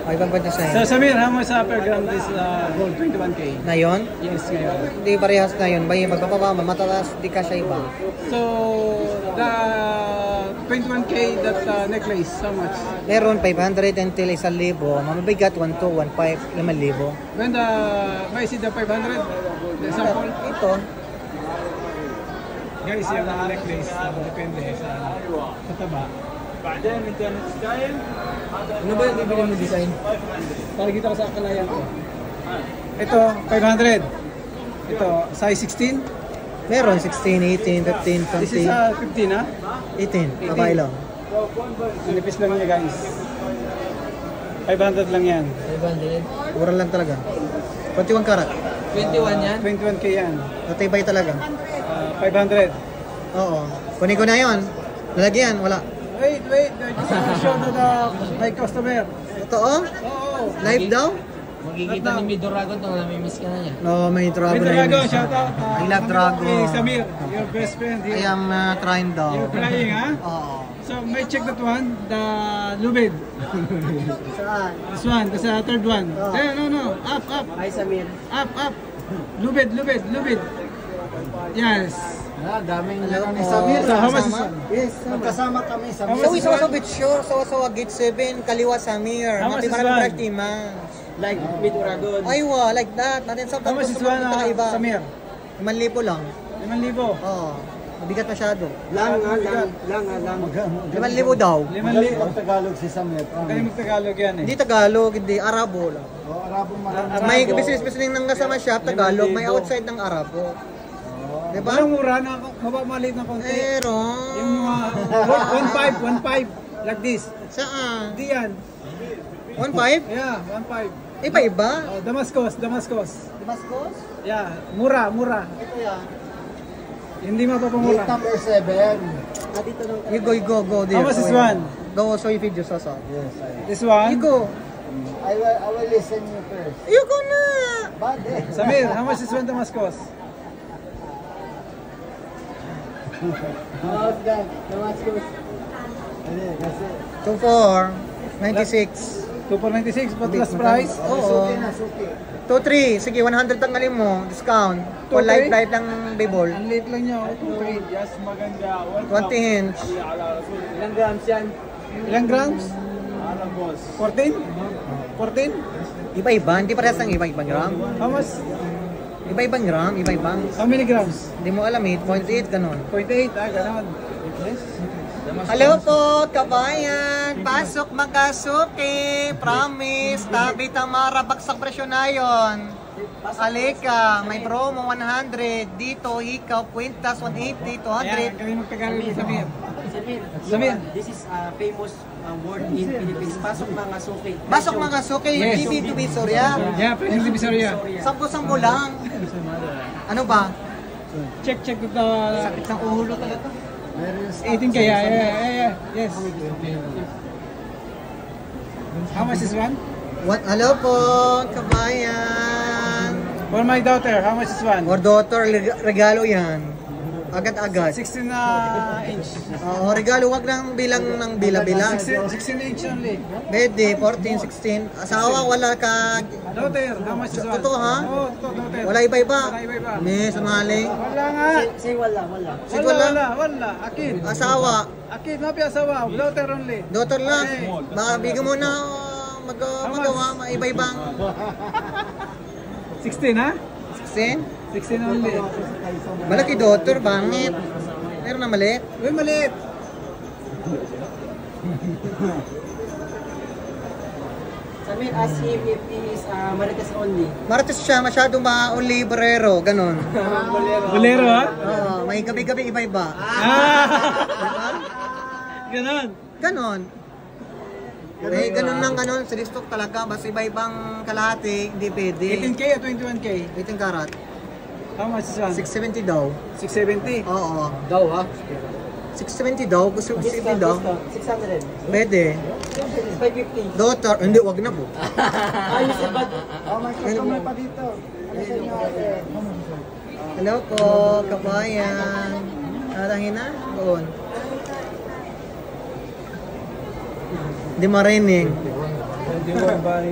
ibang design. So Samir, how much per gram this gold 21K? Ngayon? Yes, ngayon. Hindi parehas na yun. May magpapaba, matatas, di ka siya iba. So the 21K that necklace, how much? Meron 500 until 1,000. Mamabigat 1 to 1,500, 5,000. When may see the 500? The sample? Ito. Guys, yung necklace, depende sa taba. Ano ba yung bibili mo design? Para kita ko sa kalayan ko. Ito, 500. Ito, size 16. Meron 16, 18, 15, 20. This is 15, ha? 18, babae lang. Nipis lang niya, guys. 500 lang yan. 500? Mura lang talaga. 21 karat. 21 yan? 21K yan. Natibay talaga. 500. Oo. Kunin ko na yun. Lalagyan, wala. Wait. I just want to show to my customer. Totoo? Oo. Live daw? Magkikita ni Midoragon itong namimiss ka na niya. No, may Dragon na Dragon, yun. shout out. I love Dragon. Hey, Samir, your best friend here. I am trying daw. You're trying, ha? Oo. So, may check that one, the lubid. Saan? This one, the third one. Oh. No. Up. Hi, Samir. Up. Lubid. Yes. Daming Hello po. Samir, how much is one? Yes, Kasama kami sa How So, much is isa one? bit sure. So, gate 7, kaliwa Samir. How much is Marami one? timang. like Midoragon. Aywa, like that. Natin sa How much is one, Samir? 5,000 lang. 5,000. Oo. Mabigat masyado. Lang. 5,000 daw. 5,000. Tagalog si Samet. Kayo mag-Tagalog yan eh. Hindi Tagalog, hindi Arabo lang. Arabo May business ng kasama shop, Tagalog. May outside ng Arabo. Diba? Parang mura na, maliit na konti. Pero... Yung mga 1.5 like this. Saan? Hindi yan. 1.5? Yeah, 1.5. Iba-iba? Damascus. Damascus? Yeah, mura. Ito yan. Hindi mapapamura. Number 7. You go. How much is one? Go, so you video sasa. Yes, This one? You go. I will listen you first. You go na! Bad eh. Samir, how much is one Damascus? How's that? Damascus. Kasi 2.4, 96. 2.96 but last price? Oo. suki. 2.3, sige 100 tanggalin mo, discount. For 2.3? life ng Bebol. Ang late lang niya. 2.8. Yes, maganda. 20 inch. Ilang grams yan? Ilang grams? 14? 14? Iba-iba, hindi parehas ng iba-ibang gram. How much? Iba-ibang gram, iba-ibang. How many grams? Hindi mo alam 0.8, ganun. 0.8, ganon. Yes. Hello po, kabayan! Pasok magkasuki! Promise! Tabi tamara baksak presyo na yun! Alika, may promo 100. Dito, ikaw, kwintas 180, 200. Ayan, kami magtagalog ni Samir. Samir, this is a famous word in Philippines. Pasok mga suki. Pasok magkasuki, Yes. TV to Visoria. Yeah, presyo si Visoria. Sampo-sampo lang. Ano ba? Check the Sakit ng ulo talaga. 18 kaya. Yeah. Yes. How much is one? What? Hello po, kabayan! For my daughter, how much is one? Or daughter, regalo yan. Agad-agad. 16 inch. Oo, regalo, wag lang bilang ng bila-bila. 16 inch only. Pwede, 14, 16. Asawa, wala ka. Daughter, how much is one? Totoo, ha? Oo, totoo, daughter. Wala iba-iba. Wala iba-iba. May sumaling. Wala nga. Say wala. Sige, wala. Wala. Akid. Asawa, Akid, mapi asawa. Daughter only. daughter lang. Okay. Baka bigyan mo na magawa, iba-ibang. 16 ha? 16. 16 only. Malaki daughter, bangit. Meron na maliit. Uy, maliit. Samir, ask him if he is Marites only. Martes siya, masyadong librero, ganun. Bolero ha? Oo, may gabi-gabi iba-iba. Ganon. Ganon. Eh, ganun lang ganun. Sa stock talaga. Basta iba-ibang kalahati, hindi pwede. 18K o 21K? 18 karat. How much is one? 670 daw. 670. Oo. Daw ha? 670 daw. Gusto ko 60 daw. 600. Pwede. 550. Daughter. Hindi, wag na po. Ayos sa bag. May customer pa dito. Ano sa inyo ate? Hello po, kabayan. Tarahin na? Doon. Hindi marinig. 21 ba